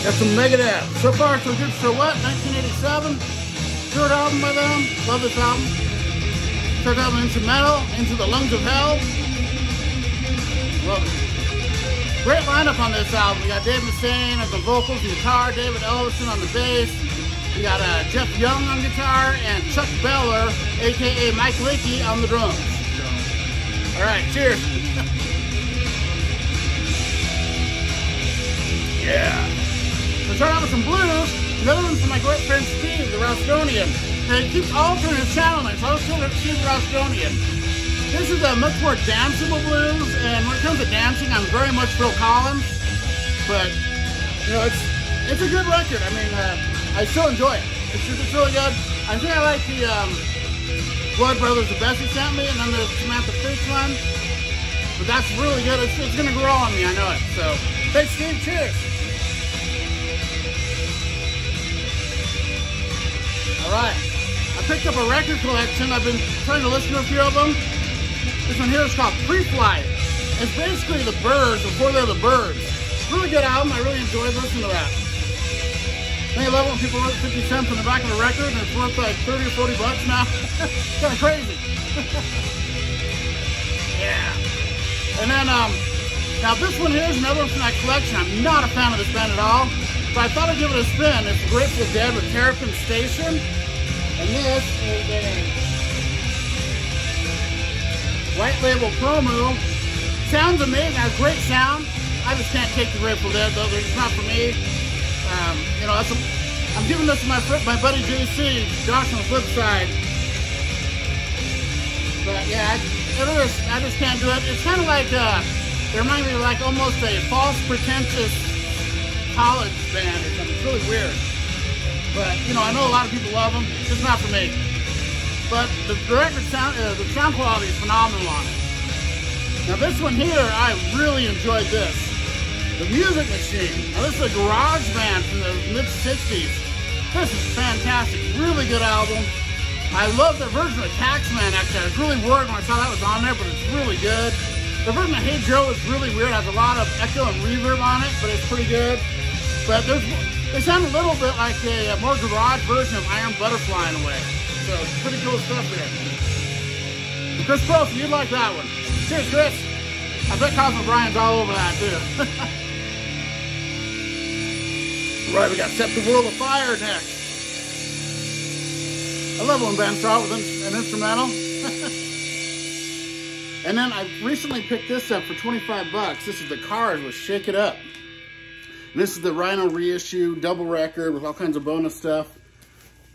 Got some Megadeth. So far, so good for what? 1987. Third album by them. Love this album. Third album, Instrumental, Into the Lungs of Hell. Love it. Great lineup on this album. We got Dave Mustaine on the vocals and guitar, David Ellison on the bass. We got Jeff Young on guitar and Chuck Beller, aka Mike Leakey, on the drums. All right, cheers. Yeah. We'll start out with some blues. Another one from my great friend Steve, the Rostonian. And he keeps altering his channel name, so I was still Steve Rostonian. This is a much more danceable blues, and when it comes to dancing, I'm very much Phil Collins. But, you know, it's a good record. I mean, I still enjoy it. It's really good. I think I like the Blood Brothers, the best he sent me, and then the Samantha Fish one. But that's really good. It's going to grow on me, I know it. So, thanks, Steve. Cheers. All right. I picked up a record collection. I've been trying to listen to a few of them. This one here is called Pre-Flight. It's basically the Byrds before they're the Byrds. Really good album. I really enjoyed listening to that. I love it when people wrote 50 cents on the back of the record and it's worth like 30 or 40 bucks now. It's kind of crazy. Yeah. And then, now this one here is another one from that collection. I'm not a fan of this band at all, but I thought I'd give it a spin. It's Grateful Dead with Terrapin Station. And this is a white label promo. Sounds amazing, has great sound. I just can't take the Grateful Dead though, it's not for me. You know, I'm giving this to my buddy JC, Josh on the flip side. But yeah, I just can't do it. It's kind of like, they remind me of like almost a false pretentious college band or something. It's really weird. But, you know, I know a lot of people love them. It's just not for me. But the record sound, the sound quality is phenomenal on it. Now this one here, I really enjoyed this. The Music Machine. Now this is a garage band from the mid-60s. This is fantastic. Really good album. I love the version of Taxman, actually. I was really worried when I saw that was on there, but it's really good. The version of Hey Joe is really weird. It has a lot of echo and reverb on it, but it's pretty good. But they sound a little bit like a more garage version of Iron Butterfly in a way. So it's pretty cool stuff there. Chris Prof, you'd like that one. Cheers, Chris. I bet Cosmo Brian's all over that too. Right, we got Set the World Afire next. I love when bands start with an instrumental. And then I recently picked this up for 25 bucks. This is the Cars with Shake It Up. And this is the Rhino reissue, double record with all kinds of bonus stuff.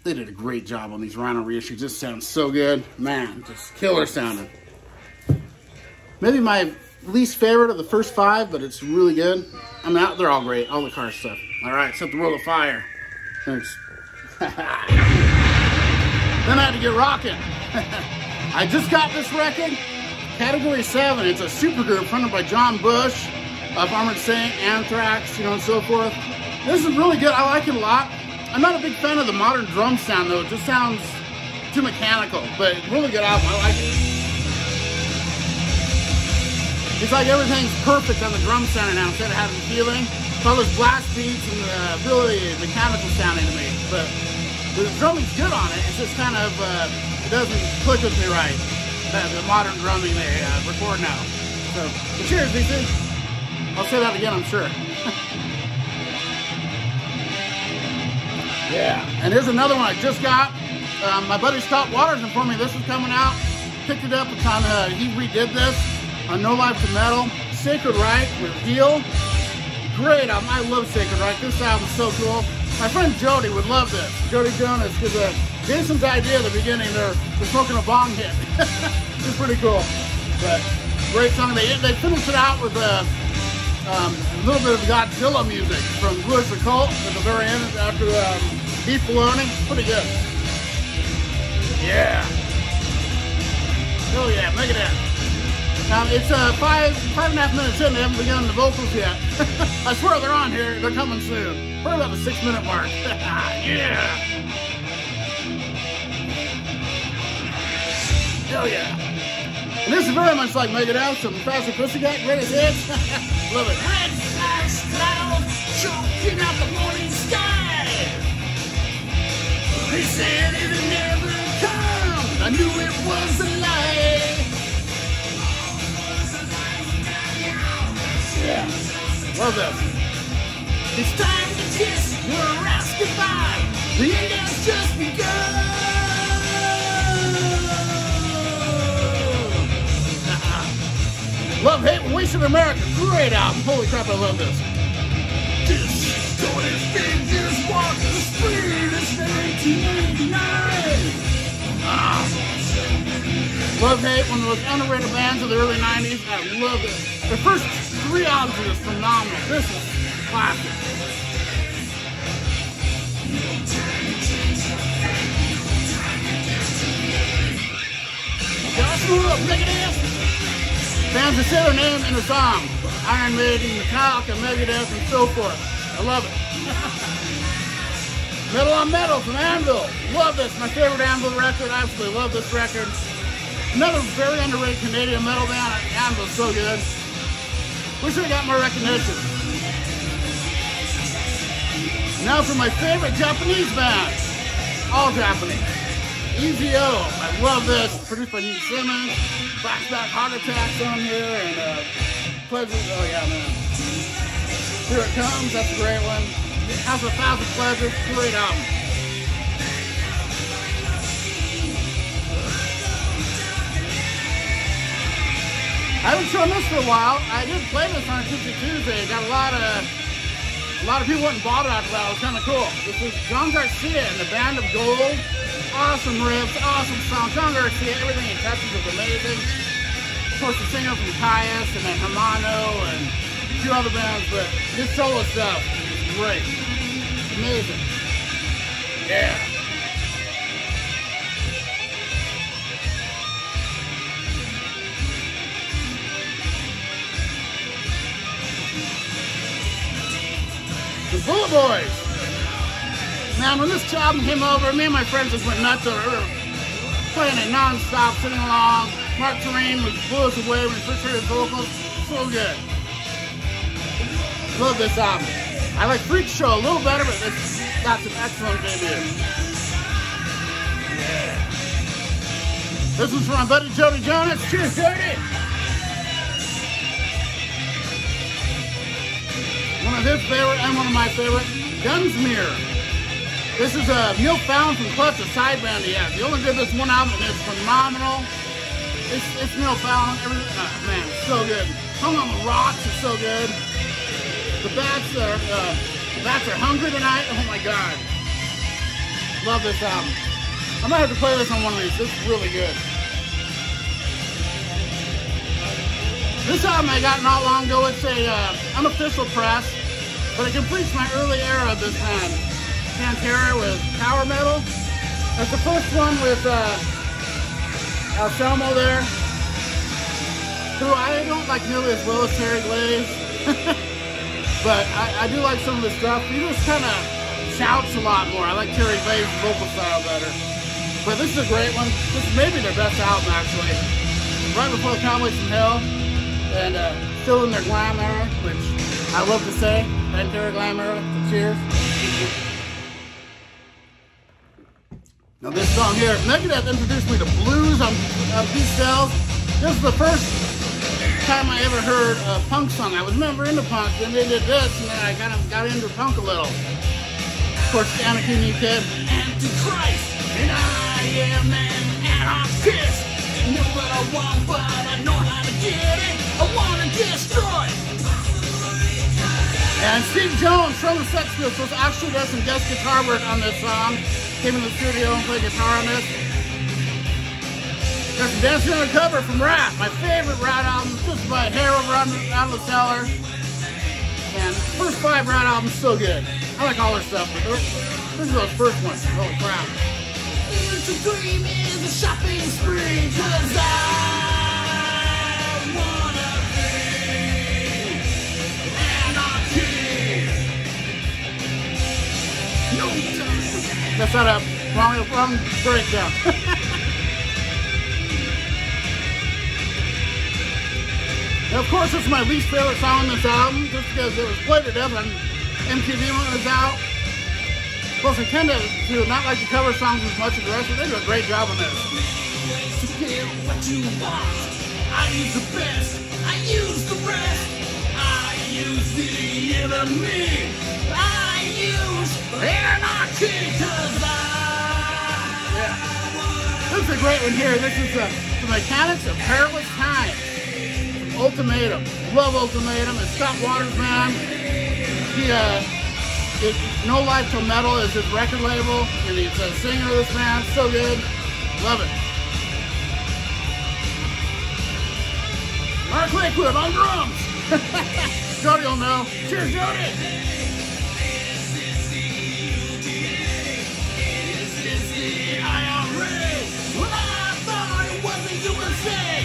They did a great job on these Rhino reissues. This sounds so good. Man, just killer sounding. Maybe my least favorite of the first 5, but it's really good. I mean, they're all great, all the Cars stuff. All right, Set the World Afire. Thanks. Then I had to get rocking. I just got this record, Category 7. It's a supergroup fronted by John Bush of Armored Saint, Anthrax, you know, and so forth. This is really good. I like it a lot. I'm not a big fan of the modern drum sound, though. It just sounds too mechanical, but really good album. I like it. It's like everything's perfect on the drum sound now instead of having feeling. It's all those blast beats and really mechanical sounding to me. But the drumming's good on it. It's just kind of, it doesn't click with me right. The modern drumming they record now. So cheers, BC. I'll say that again, I'm sure. Yeah, and here's another one I just got. My buddy Scott Waters informed me this was coming out. Picked it up, it's on, he redid this on No Life to Metal. Sacred Right with Heal. Great album, I love Sacred Right. This album's so cool. My friend Jody would love this. Jody Jonas, because Jason's idea at the beginning, they're smoking a bong hit. It's pretty cool. But great song. They finished it out with a little bit of Godzilla music from Louis the Cult at the very end after Beef Bologna. Pretty good. Yeah. Oh yeah, Megadeth. Now it's 5.5 minutes in. They haven't begun the vocals yet. I swear they're on here. They're coming soon. Probably about the 6-minute mark. Yeah. Hell yeah. And this is very much like Megadeth, some Faster Pussycat, greatest hits. Love it. Red flash clouds choking out the Love this. It's time to kiss your ass goodbye. The end has just begun. Love, Hate, Wasted America. Great album. Holy crap, I love this. Distorted figures walk the street. It's 1989. Love, Hate, one of the most underrated bands of the early 90s. I love it. The first 3 albums are just phenomenal. This is classic. Bands that say their name in the song. Iron Maiden, Metallica, Megadeth, and so forth. I love it. Metal on Metal from Anvil. Love this. My favorite Anvil record. I absolutely love this record. Another very underrated Canadian metal band. Anvil's so good. Wish I got more recognition. Now for my favorite Japanese band. All Japanese. EZO. I love this. Produced by Gene Simmons. Flashback Heart Attacks on here. And Pleasure. Oh yeah, man. Here It Comes. That's a great one. House of 1,000 Pleasures. Great album. I haven't shown this for a while. I did play this on Tipsy Tuesday. Got a lot of people wasn't bothered after that. It was kind of cool. This is John Garcia and the Band of Gold. Awesome riffs, awesome song. John Garcia, everything he touches is amazing. Of course, the singer from Caius and then Hermano and a few other bands, but his solo stuff is great. Amazing. Yeah. The Bullet Boys. Man, when this album came over, me and my friends just went nuts over it. Playing it non-stop, singing along. Mark Terrain blew us away when he first heard his vocals. So good. Love this album. I like Freak Show a little better, but that's an excellent debut. Yeah. This one's from my buddy Jody Jonas. Cheers, Jody! One of his favorite and one of my favorite, Gunsmear. This is a Neil Fallon from Clutch, a side band he has. He only did this one album and it's phenomenal. It's Neil Fallon, everything. Man, it's so good. Hung on the Rocks is so good. The Bats are Hungry Tonight. Oh my God. Love this album. I might have to play this on one of these. This is really good. This album I got not long ago. It's a unofficial press, but it completes my early era of this band. Pantera with power metal. That's the first one with Anselmo there, who I don't like nearly as well as Terry Glaze, but I do like some of his stuff. He just kind of shouts a lot more. I like Terry Glaze's vocal style better. But this is a great one. This is maybe their best album actually. Right before Cowboys from Hell. And still in their glam era, which I love to say. Pantera glam era, so cheers. Now this song here, Megadeth introduced me to blues on Peace Cells. This is the first time I ever heard a punk song. I was never into punk, then they did this, and then I kind of got into punk a little. Of course, the Anarchy Kid. Antichrist, and I am an anarchist. Know what I want, but I know how to get it. I want to destroy. And Steve Jones from the Sex Pistols actually does some guest guitar work on this song. Came in the studio and played guitar on this. Got some Dancing Undercover from Rat, my favorite Rat album, just by hair over out of the cellar. And the first 5 Rat albums, so good. I like all their stuff, but this is those first ones. Holy crap. It's a dream is a shopping spree, 'cause I wanna be anarchy. No time. Messed that up. Wrong breakdown. And of course, it's my least favorite song on this album, just because it was played to death on MTV when it was out. Plus, I tend to not like to cover songs as much as the rest, but they do a great job on this. To get what you want, I use the best, I use the rest, I use the killing me. I use anarchy design. Yeah. This is a great one here. This is the Mechanics of Perilous Times. Ultimatum. Love Ultimatum. It's Scott Waters, man. No Life Till Metal is his record label, and he's a singer of this band. So good. Love it. Mark Lakewood on drums. Jody will know. Cheers, Jody. Is this the IRA? Well, I thought it was the USA.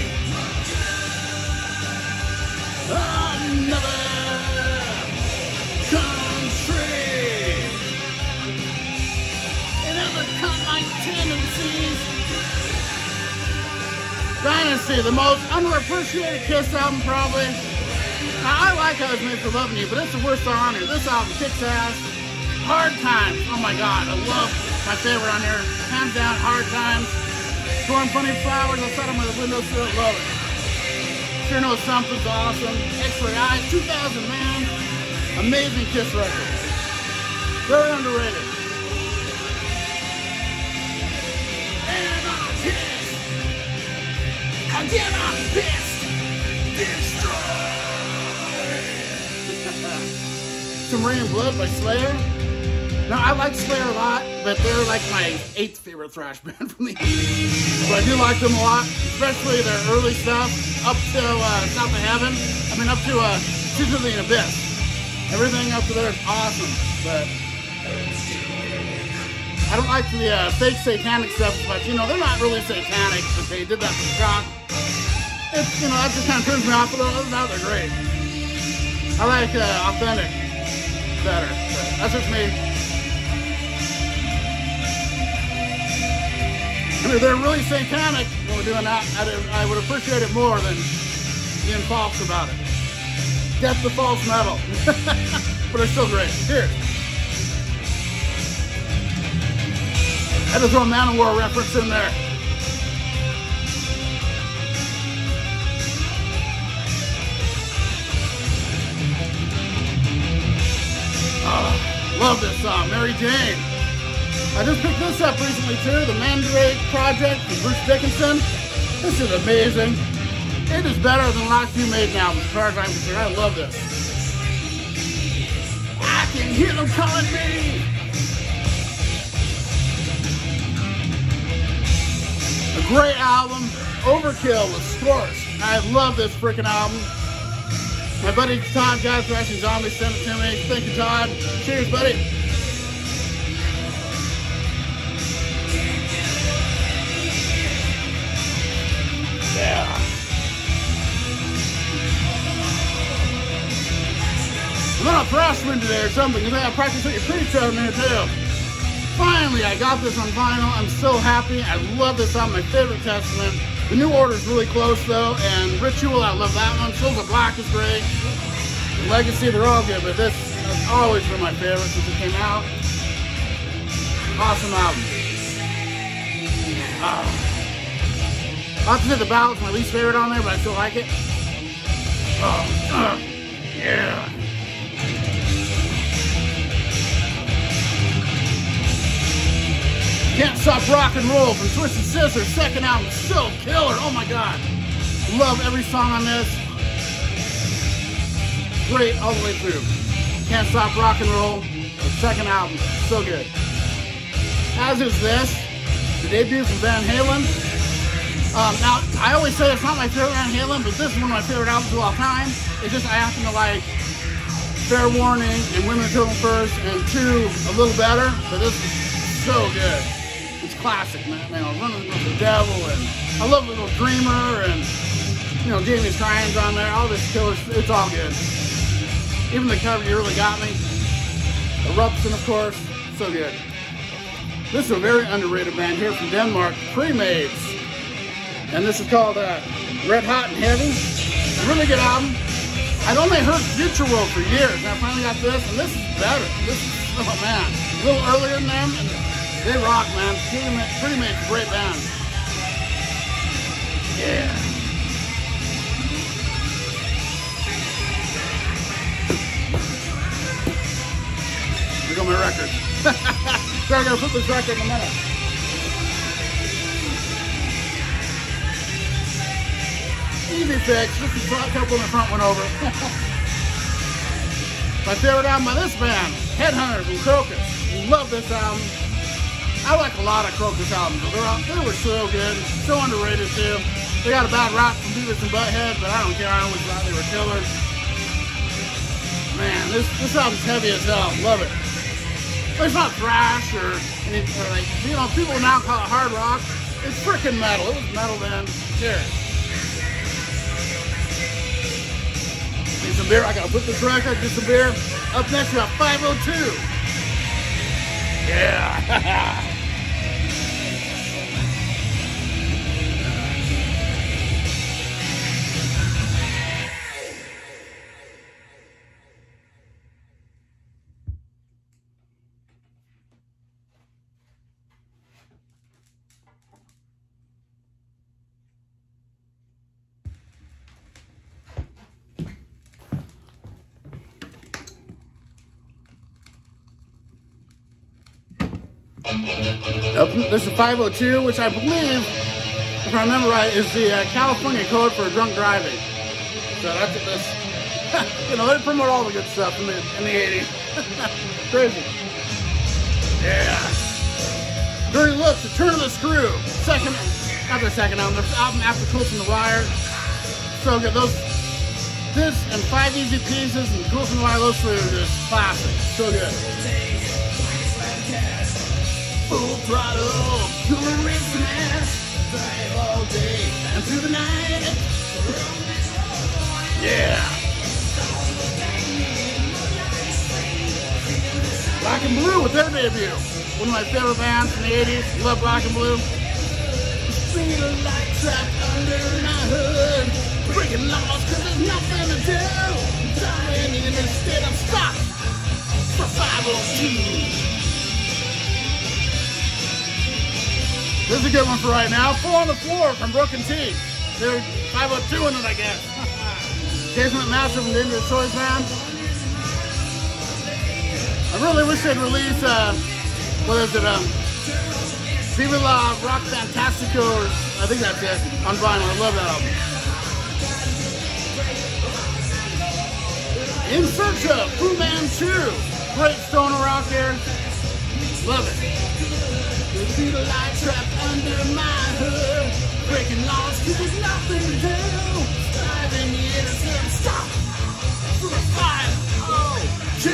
Another country. Another my tendencies. Dynasty, the most underappreciated Kiss album, probably. Now, I like how it's made for Loving You, but it's the worst song on here. This album kicks ass. Hard Times. Oh my God, I love my favorite on here. Hands down, Hard Times. Growing Funny Flowers outside of my windowsill. Love it. Sure Knows Something's awesome. X-Ray Eyes, 2000, man. Amazing Kiss record. Very underrated. And I'm pissed. Again, I'm pissed. Destroy. Some Rain and Blood by Slayer. Now, I like Slayer a lot, but they're like my 8th favorite thrash band from the 80s. But I do like them a lot, especially their early stuff, up to South of Heaven. I mean, up to Season of the Abyss. Everything up to there is awesome, but I don't like the fake satanic stuff as much. You know, they're not really satanic, but they did that for shock. It's, you know, that just kind of turns me off a little. Other than that, they're great. I like Authentic better, but that's just me. I mean, they're really satanic when we're doing that. I would appreciate it more than being false about it. Death to false metal. But they're still great. Here. I had to throw a Manowar reference in there. Love this song, Mary Jane. I just picked this up recently too, the Mandrake Project with Bruce Dickinson. This is amazing. It is better than the last few Maiden albums as far as I'm concerned. I love this. I can hear them calling me. A great album, Overkill with Scorched. I love this freaking album. My buddy Todd, Guys Thrashing Zombies, sent it to me. Thank you, Todd. Cheers, buddy. Yeah. I'm on a thrash wind today or something, because I got to practice at your preach out in there too. Finally, I got this on vinyl. I'm so happy. I love this album, my favorite Testament. The New Order's really close though, and Ritual, I love that one. Souls of Black is great. Legacy, they're all good, but this has always been my favorite since it came out. Awesome album. I'll have to say the Ballad's my least favorite on there, but I still like it. Yeah. Can't Stop Rock and Roll from Twisted Sister, second album, still killer. Oh my God. Love every song on this. Great all the way through. Can't Stop Rock and Roll, the second album, so good. As is this, the debut from Van Halen. Now, I always say it's not my favorite Van Halen, but this is one of my favorite albums of all time. It's just I happen to like Fair Warning and Women Until First and 2 a little better, but this is so good. It's classic, man. You know, Running with the Devil, and I love Little Dreamer, and you know, Jamie's Crying's on there. All this killers, it's all good. Even the cover, You Really Got Me. Eruption, of course, so good. This is a very underrated band here from Denmark, Cremades. And this is called Red Hot and Heavy. Really good album. I'd only heard Future World for years, and I finally got this, and this is better. This is, oh man, a little earlier than them, and they rock, man. Cremades, a great band. Yeah. on my record. So I'm gonna put this record in a minute. Easy fix. This is a couple in the front one over. My favorite album by this band, Headhunters from Crocus. Love this album. I like a lot of Crocus albums. They were so good, so underrated too. They got a bad rap from Beavis and Butthead, but I don't care. I always thought they were killer. Man, this album's heavy as hell. Love it. It's not thrash or like, you know, people now call it hard rock. It's freaking metal. It was metal then. Cheers. Need some beer. I gotta put this record, get some beer. Up next, we got 502. Yeah. This is 502, which I believe, if I remember right, is the California code for drunk driving. So that's what this, you know, they promote all the good stuff in the 80s. Crazy. Yeah. Dirty Looks, The Turn of the Screw. Not their second album, their album after Tools from the Wire. So good. This and 5 Easy Pieces and Tools from the Wire, those three are just classic. So good. Full throttle, tourist smash, drive all day and through the night. Yeah. Black and Blue with their debut. One of my favorite bands in the 80s. Love Black and Blue. See the light trapped under my hood. Breaking laws cause there's nothing to do. Dying in a state of stock for 502. This is a good one for right now. 4 on the Floor from Broken Teeth. They're 502 in it, I guess. Casement Master from Dangerous Toys Band. I really wish they'd release, what is it, Viva La Rock Fantastico, or I think that's it, on vinyl. I love that album. In Search of, Fu Manchu. Great stoner rock here. Love it. You see the light trapped under my hood, breaking laws cause there's nothing to do. Driving the innocent stop for a 502.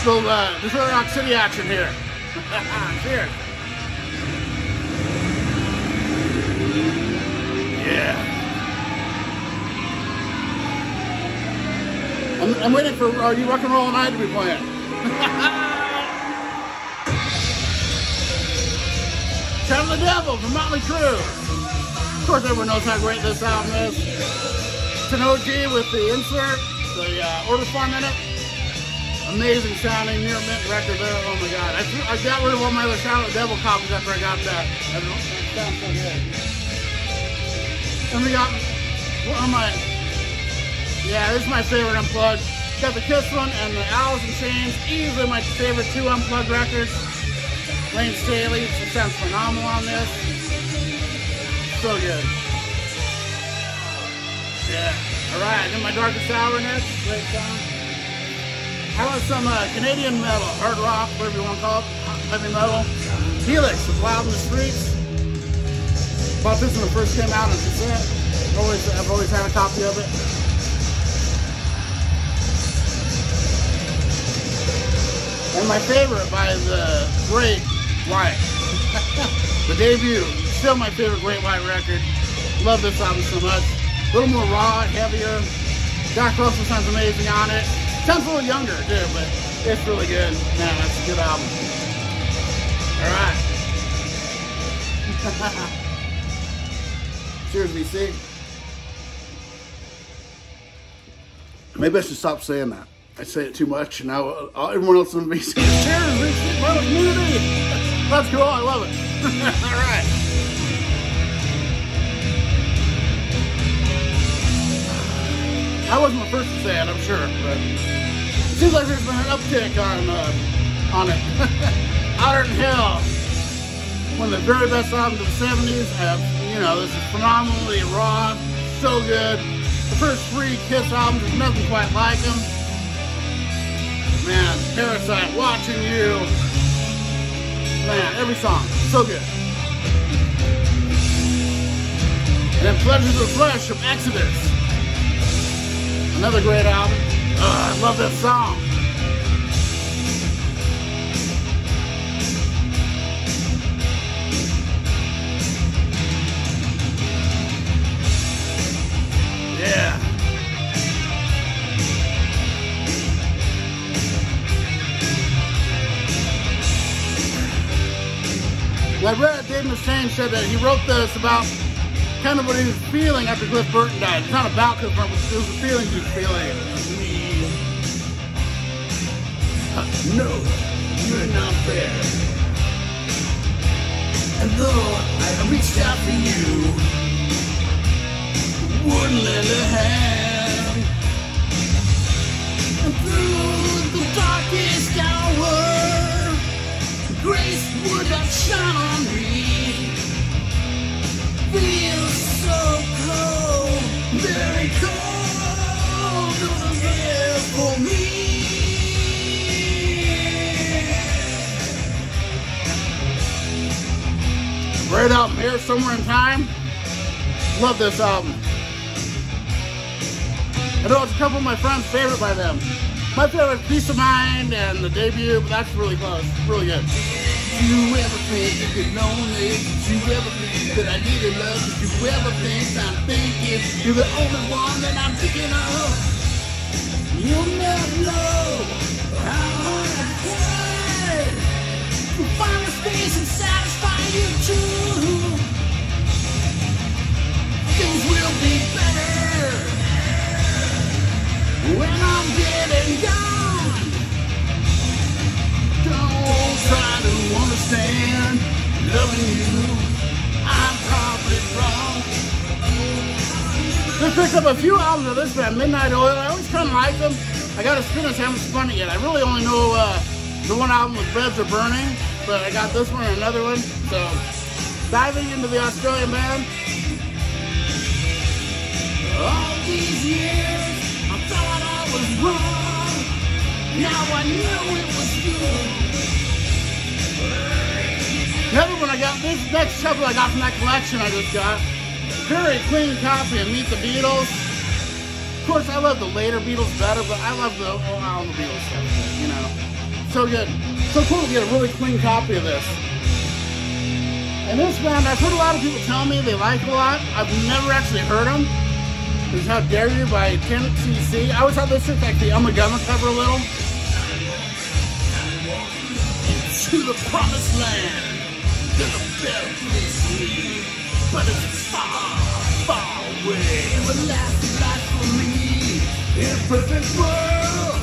So Detroit Rock City action here. Cheers. Yeah. I'm waiting for You Rock and Roll and I to be playing. Shout of the Devil from Motley Crue. Of course, everyone knows how great this album is. It's an OG with the insert, the order form in it. Amazing sounding, near mint record there. Oh my god. I got rid of all my other Shout of the Devil copies after I got that. It sounds so good. And we got one of my, yeah, this is my favorite Unplugged. Got the Kiss one and the Alice in Chains. Easily my favorite 2 Unplugged records. Lane Staley, she sounds phenomenal on this. So good. Yeah. Alright, then my Darkest Hour next. Great song. How about some Canadian metal, hard rock, whatever you want to call it, heavy metal. Helix with Wild in the Streets. Bought this when it first came out on cassette. I've always had a copy of it. And my favorite by the Great White. The debut. Still my favorite Great White record. Love this album so much. A little more raw, heavier. Jack Russell sounds amazing on it. Sounds a little younger too, but it's really good. Man, that's a good album. Alright. Cheers, BC. Maybe I should stop saying that. I say it too much, and now everyone else in BC. Cheers, BC, my community. That's cool, I love it. Alright. I wasn't the first to say it, I'm sure, but Seems like there's been an uptick on it. Outer Than Hell, one of the very best albums of the 70s. You know, this is phenomenally raw, so good. The first 3 Kiss albums, there's nothing quite like them. Man, Parasite, Watching You. Man, every song, so good. And then Pleasures of the Flesh from Exodus. Another great album. I love that song. Yeah. I read Dave Mustaine said that he wrote this about kind of what he was feeling after Cliff Burton died. It's not about Cliff Burton, it was the feelings he was feeling. No, you're not there. And though I reached out for you, wouldn't lend a hand. And through the darkest hour, grace would not shine on me. Feels so cold, very cold over here for me. Great album here, Somewhere in Time. Love this album. I know it's a couple of my friends' favorite by them. My favorite is Peace of Mind and the debut, but that's really close, really good. Did you ever think you could lonely? Did you ever think that I needed love? Did you ever think I'm thinking you're the only one that I'm thinking of? You'll never know how hard I tried to find a space and satisfy you too. Things will be better when I'm dead and gone. Don't try to understand loving you. I'm probably wrong. Just picked up a few albums of this band, Midnight Oil. I always kind of like them. I got to finish, I haven't spun it yet. I really only know the one album with Beds Are Burning, but I got this one and another one. So, diving into the Australian band. All these years, I thought I was wrong. Now I know it was you. Another one I got, this next couple I got from that collection I just got. Very clean copy of Meet the Beatles. Of course, I love the later Beatles better, but I love the old album Beatles stuff, you know. So good. So cool to get a really clean copy of this. And this band, I've heard a lot of people tell me they like it a lot. I've never actually heard them. There's How Dare You by Tipsy. I always thought this looked like the Ummagumma cover a little. To the promised land. There's a better place for me, but it's far, far away. Everlasting life for me in a perfect world,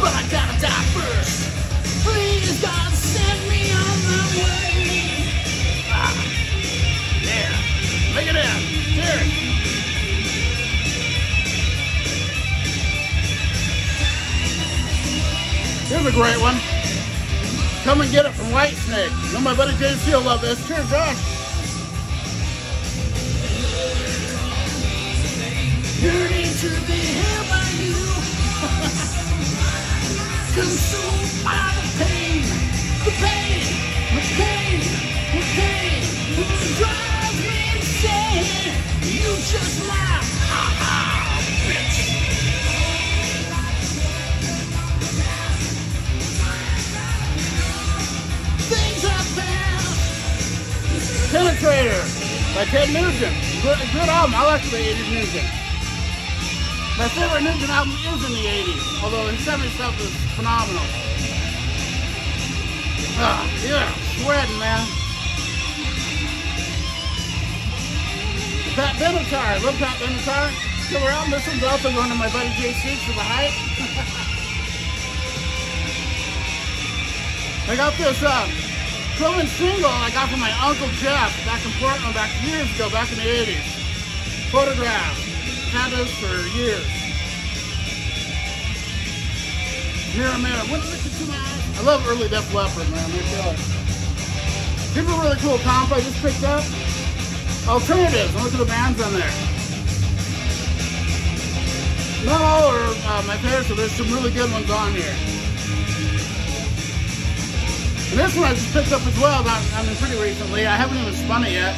but I gotta die first. Please, God, send me on my way. Ah, yeah, make it in. Here. Here's a great one. Come and Get It from Whitesnake. I know my buddy JC will love this. Cheers, Josh. Yearning to be held by you. Consumed by the pain. The pain. The pain. The pain. It drives me insane. You just laugh. Ha ha, bitch. Penetrator by Ted Nugent. Good album. I like the 80s Nugent. My favorite Nugent album is in the 80s, although his 70s stuff is phenomenal. Yeah, sweating, man. Pat Benatar. I love Pat Benatar. Killer album. This one's also going to my buddy JC for the hype. I got this throw-in single I got from my Uncle Jeff back in Portland back years ago, back in the 80s. Photograph. Had this for years. Mirror, mirror, what's it to my eyes? I love early Def Leppard, man. They're killer. Here's a really cool comp I just picked up. Alternatives. Look at the bands on there. Not all are my favorites, so there's some really good ones on here. And this one I just picked up as well, I mean pretty recently. I haven't even spun it yet.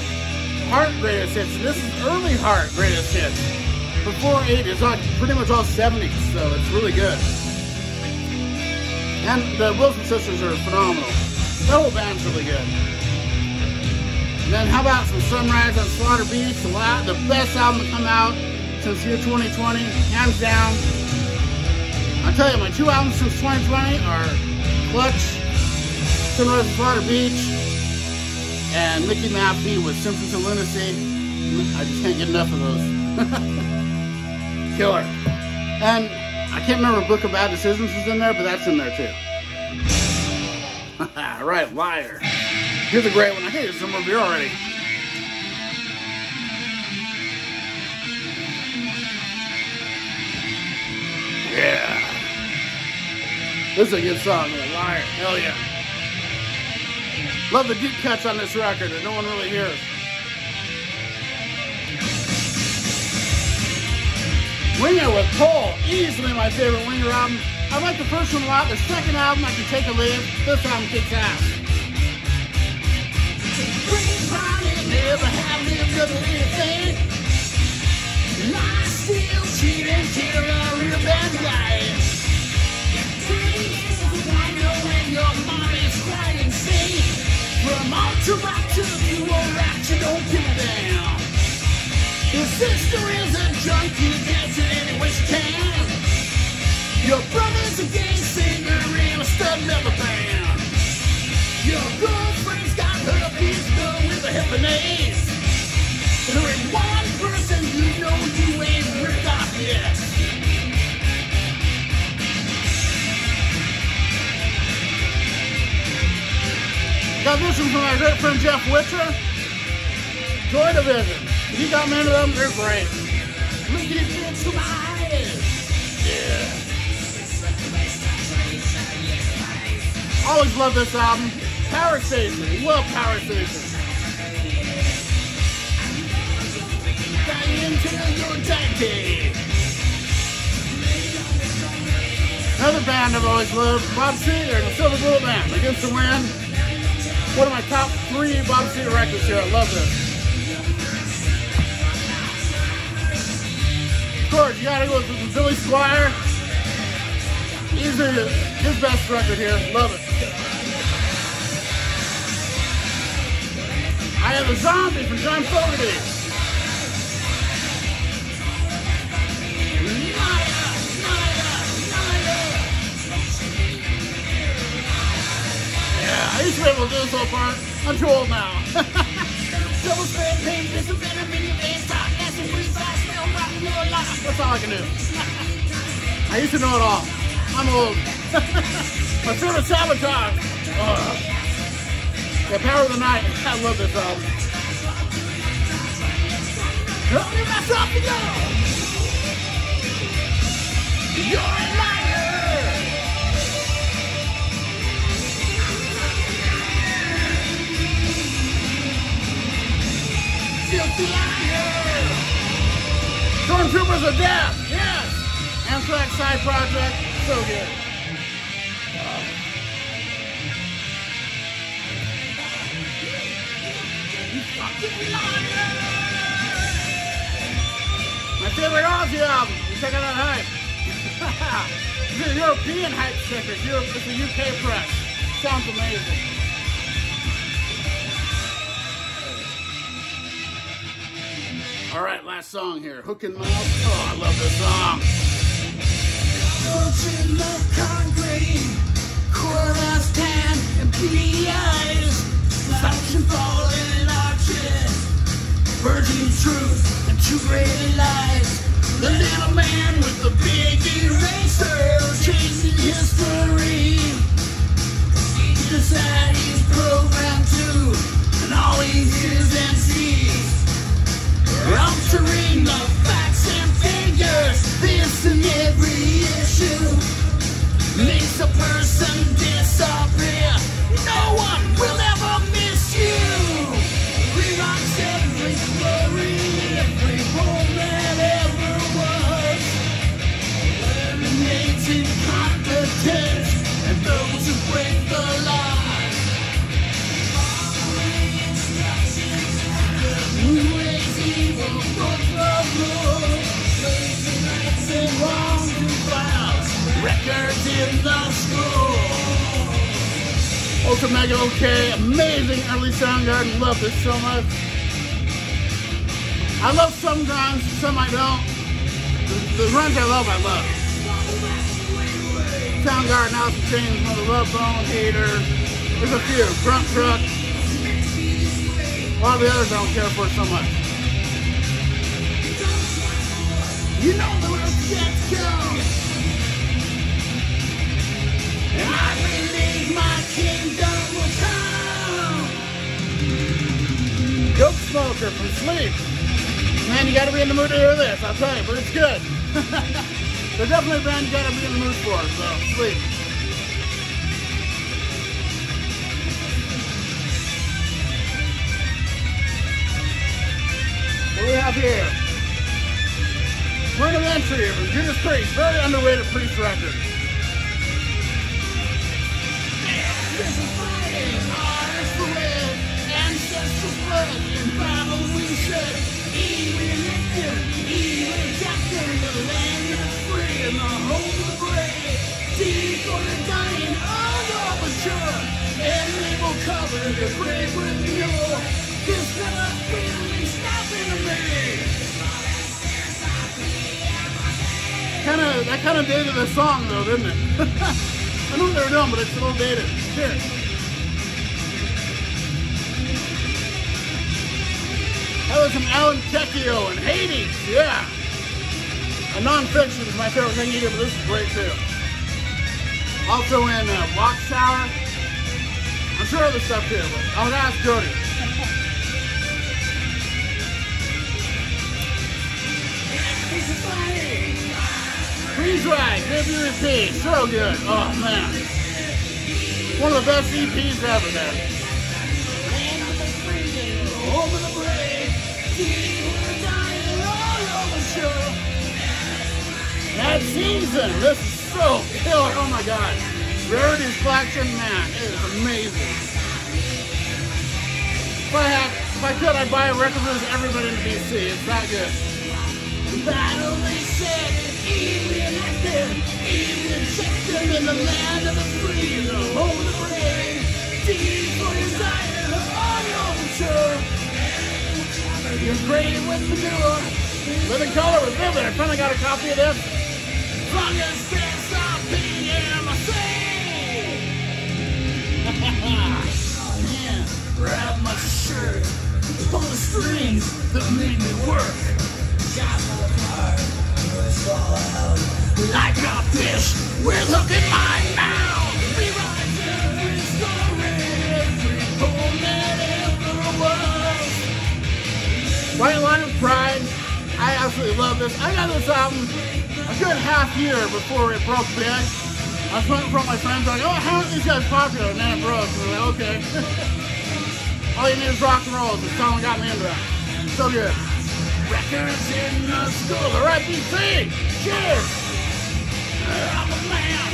Heart Greatest Hits. This is early Heart Greatest Hits. Before 80s, it's like pretty much all 70s, so it's really good. And the Wilson sisters are phenomenal. The whole band's really good. And then how about some Sunrise on Slaughter Beach? The best album to come out since year 2020, hands down. I tell you, my two albums since 2020 are Clutch, Sunrise on Slaughter Beach, and Mickey Mappy with Symptoms of Lunacy. I just can't get enough of those. Killer. And I can't remember Book of Bad Decisions was in there, but that's in there too. Right, Liar. Here's a great one. I think it's some review already. Yeah. This is a good song, man. Liar. Hell yeah. Love the deep cuts on this record that no one really hears. Winger with Cole, easily my favorite Winger album. I like the first one a lot. The second album, I can take a leave. This album kicks ass. Never have lived up to anything. And I still cheat and kill a real bad guy. I know when your mommy's quite insane. From all to rock to you or rock, you don't give a damn. Your sister is a junkie, dancing any way she can. Your brother's a gay singer in a stud leather band. Your girlfriend's got herpes with a hip and AIDS. There ain't one person you know you ain't ripped off yet. Got this one from my great friend Jeff Witcher. Joy Division. If you got me into them, they're great. Look at it into my eyes. Yeah. Always love this album. Power Station. Love Power Station. Another band I've always loved, Bob Seger and the Silver Bullet Band, Against the Wind. One of my top 3 Bob Seger records here. I love this. Of course, you gotta go with Billy Squire. Easily his best record here. Love it. I Have a Zombie from John Fogerty. Yeah, I used to be able to do this whole part. I'm too old now. Double spade, pain, this is better than your face, talk, acid, breathe, fast, smell, rock, more life. That's all I can do. I used to know it all. I'm old. My favorite Sabotage. The Power of the Night. I love this album. Help me myself to go. You're a liar. Filthy liar. Stormtroopers of Death. Yes. Anthrax side project. So good. You fucking liar. My favorite Aussie album. You check out that hype. It's a European hype sticker. It's a UK press. Sounds amazing. All right, last song here. Hook and Mouth. Oh, I love this song. Don't you love concrete? Courthouse tan and beady eyes. Slouching, falling in arches. Virgin truth and two great lies. The little man with the big eraser chasing history. He decided he's programmed to, and all he hears and sees. Altering the facts and figures, this and every issue makes Ultra Mega OK, amazing early Soundgarden. Love this so much. I love some grunge, some I don't. The grunge I love. Soundgarden, Alice in Chains, Mother Love Bone, Hater. There's a few. Grunt Truck. A lot of the others I don't care for so much. You know the world gets gone. And I believe my kingdom will come. Dope Smoker from Sleep. Man, you gotta be in the mood to hear this, I'll tell you, but it's good. There's definitely a band you gotta be in the mood for, so Sleep. What do we have here? Point of Entry from Judas Priest, very underrated Priest record. This is fighting, ours for red, ancestral blood, in battle we shed. Even victim, even captain, the land is free and the home of the brave. Deep for the dying, all overture, and they will cover the brave with mule. This never really stopping me. That kind of dated the song though, didn't it? I know what they were doing, but it's a little dated. Cheers. That was some Alan Tecchio and Hades, yeah. And Non-Fiction is my favorite thing either, but this is great too. Also in Watchtower. I'm sure other stuff too, but I'll ask Jody. Freeze Ride, WP, so good. Oh man. One of the best EPs ever there. That Season, this is so killer. Oh my god. Rarities Collection, man, it is amazing. If I could, I'd buy a record for everybody in DC. It's that good. Battle they said, even active, even checked in the land of the free, the home of the brave. Deep for your desire, all your mature. You're great with manure. Living Color was living. I finally got a copy of this. Long as there's something in my soul. Man, grab my shirt, pull the strings that made me work. Got my heart, fall out like a fish with hook in my mouth. Rewrite every story, every poem ever was. White Line of Pride, I absolutely love this. I got this album a good half year before it broke big. I was waiting for my friends like, oh, how are these guys popular? And then it broke. So we're like, okay. All you need is rock and roll. The song got me into that. So good. Records in the school. All right, BC. Cheers. I'm a man.